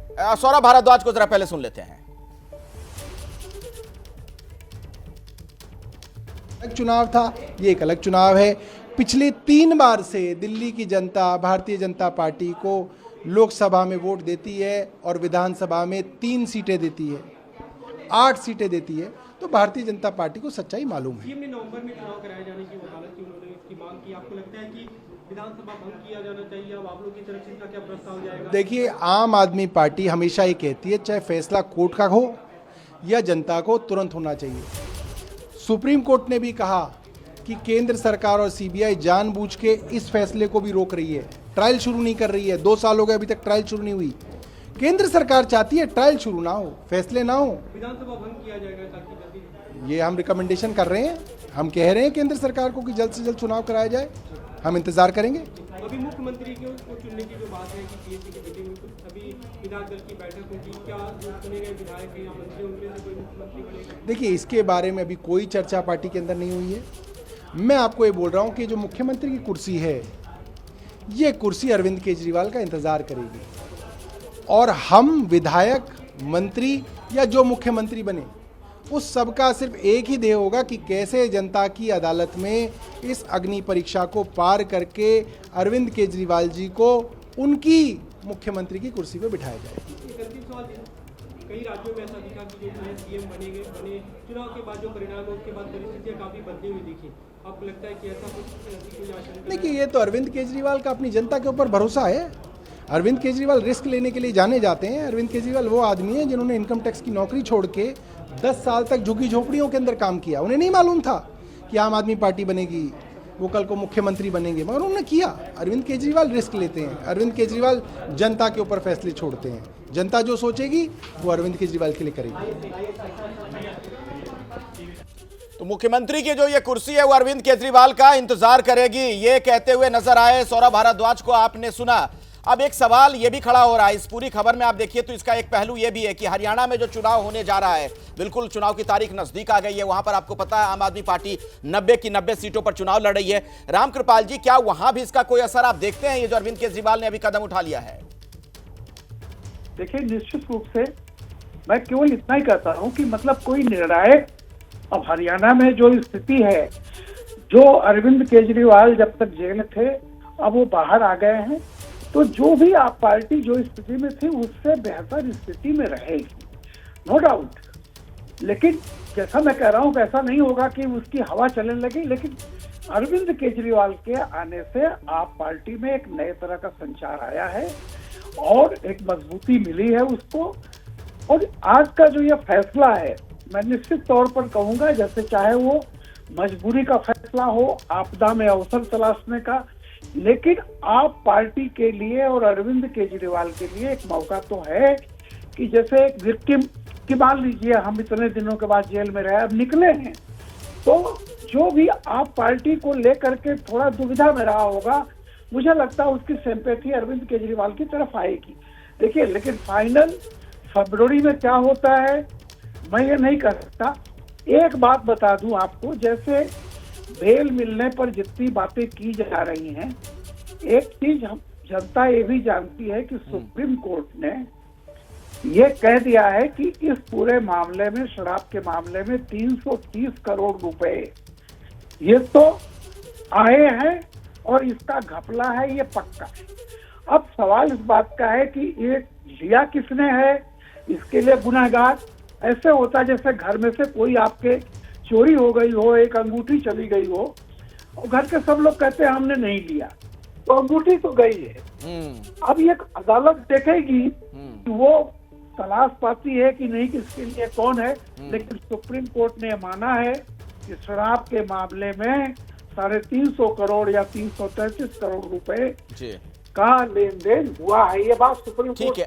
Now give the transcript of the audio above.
सौरभ भारद्वाज को जरा पहले सुन लेते हैं। अलग चुनाव था, ये एक अलग चुनाव है। पिछले 3 बार से दिल्ली की जनता भारतीय जनता पार्टी को लोकसभा में वोट देती है और विधानसभा में 3 सीटें देती है, 8 सीटें देती है। तो भारतीय जनता पार्टी को सच्चाई मालूम है। सीएम ने नवंबर में चुनाव कराए जाने की वकालत की, उन्होंने इसकी मांग की। आपको लगता है कि विधानसभा भंग किया जाना चाहिए? अब आप लोग की तरफ से इसका क्या प्रस्ताव जाएगा? देखिए, आम आदमी पार्टी हमेशा ये कहती है, चाहे फैसला कोर्ट का हो या जनता को तुरंत होना चाहिए। सुप्रीम कोर्ट ने भी कहा कि केंद्र सरकार और सीबीआई जानबूझ के इस फैसले को भी रोक रही है, ट्रायल शुरू नहीं कर रही है। 2 साल हो गए, अभी तक ट्रायल शुरू नहीं हुई। केंद्र सरकार चाहती है ट्रायल शुरू ना हो, फैसले ना हो। विधानसभा भंग किया जाएगा ताकि जल्दी। ये हम रिकमेंडेशन कर रहे हैं, हम कह रहे हैं केंद्र सरकार को कि जल्द से जल्द चुनाव कराया जाए। हम इंतजार करेंगे। अभी मुख्यमंत्री को चुनने की जो बात है कि पीएससी की मीटिंग में अभी विधायक दल की बैठक होगी, क्या जो चुने गए विधायक हैं या मंत्री उनमें से कोई मुख्यमंत्री बनेगा? देखिए, इसके बारे में अभी कोई चर्चा पार्टी के अंदर नहीं हुई है। मैं आपको ये बोल रहा हूँ कि जो मुख्यमंत्री की कुर्सी है, ये कुर्सी अरविंद केजरीवाल का इंतजार करेगी और हम विधायक, मंत्री या जो मुख्यमंत्री बने, उस सबका सिर्फ एक ही ध्येय होगा कि कैसे जनता की अदालत में इस अग्नि परीक्षा को पार करके अरविंद केजरीवाल जी को उनकी मुख्यमंत्री की कुर्सी पर बिठाया जाए। एक अंतिम सवाल, कई राज्यों में ऐसा दिखा कि जो नए सीएम बने चुनाव के बाद जो परिणाम है उसके बाद परिस्थितियां काफी बदली हुई दिखी। आपको लगता है कि ऐसा कुछ आशंका? देखिए, ये तो अरविंद केजरीवाल का अपनी जनता के ऊपर भरोसा है। अरविंद केजरीवाल रिस्क लेने के लिए जाने जाते हैं। अरविंद केजरीवाल वो आदमी है जिन्होंने इनकम टैक्स की नौकरी छोड़ के 10 साल तक झुग्गी झोपड़ियों के अंदर काम किया। उन्हें नहीं मालूम था कि आम आदमी पार्टी बनेगी, वो कल को मुख्यमंत्री बनेंगे, मगर उन्होंने किया। अरविंद केजरीवाल रिस्क लेते हैं। अरविंद केजरीवाल जनता के ऊपर फैसले छोड़ते हैं। जनता जो सोचेगी वो अरविंद केजरीवाल के लिए करेगी। तो मुख्यमंत्री की जो ये कुर्सी है वो अरविंद केजरीवाल का इंतजार करेगी, ये कहते हुए नजर आए सौरभ भारद्वाज को आपने सुना। अब एक सवाल ये भी खड़ा हो रहा है इस पूरी खबर में, आप देखिए तो इसका एक पहलू ये भी है कि हरियाणा में जो चुनाव होने जा रहा है, बिल्कुल चुनाव की तारीख नजदीक आ गई है। वहां पर आपको पता है आम आदमी पार्टी 90 की 90 सीटों पर चुनाव लड़ रही है। रामकृपाल जी, क्या वहां भी इसका कोई असर आप देखते हैं, ये जो अरविंद केजरीवाल ने अभी कदम उठा लिया है? देखिए, निश्चित रूप से मैं केवल इतना ही कहता हूं कि मतलब कोई निर्णायक, अब हरियाणा में जो स्थिति है, जो अरविंद केजरीवाल जब तक जेल थे अब वो बाहर आ गए हैं, तो जो भी आप पार्टी जो स्थिति में थी उससे बेहतर स्थिति में रहेगी, नो डाउट। लेकिन जैसा मैं कह रहा हूँ ऐसा नहीं होगा कि उसकी हवा चलने लगी, लेकिन अरविंद केजरीवाल के आने से आप पार्टी में एक नए तरह का संचार आया है और एक मजबूती मिली है उसको। और आज का जो ये फैसला है, मैं निश्चित तौर पर कहूंगा, जैसे चाहे वो मजबूरी का फैसला हो, आपदा में अवसर तलाशने का, लेकिन आप पार्टी के लिए और अरविंद केजरीवाल के लिए एक मौका तो है कि जैसे एक विक्टिम की, मान लीजिए हम इतने दिनों के बाद जेल में रहे, अब निकले हैं, तो जो भी आप पार्टी को लेकर के थोड़ा दुविधा में रहा होगा, मुझे लगता है उसकी सिंपैथी अरविंद केजरीवाल की तरफ आएगी। देखिए, लेकिन फाइनल फरवरी में क्या होता है मैं ये नहीं कर सकता। एक बात बता दूं आपको, जैसे बेल मिलने पर जितनी बातें की जा रही हैं, एक चीज हम जनता ये भी जानती है कि सुप्रीम कोर्ट ने ये कह दिया है कि इस पूरे मामले में, शराब के मामले में 330 करोड़ रुपए ये तो आए हैं और इसका घपला है, ये पक्का है। अब सवाल इस बात का है कि ये लिया किसने है, इसके लिए गुनहगार ऐसे होता जैसे घर में से कोई आपके चोरी हो गई हो, एक अंगूठी चली गई हो और घर के सब लोग कहते हैं हमने नहीं लिया, तो अंगूठी तो गई है। अब ये अदालत देखेगी कि वो तलाश पाती है कि नहीं, किसके लिए कौन है। लेकिन सुप्रीम कोर्ट ने माना है कि शराब के मामले में 350 करोड़ या 333 करोड़ रुपए का लेन देन हुआ है। ये बात सुप्रीम कोर्ट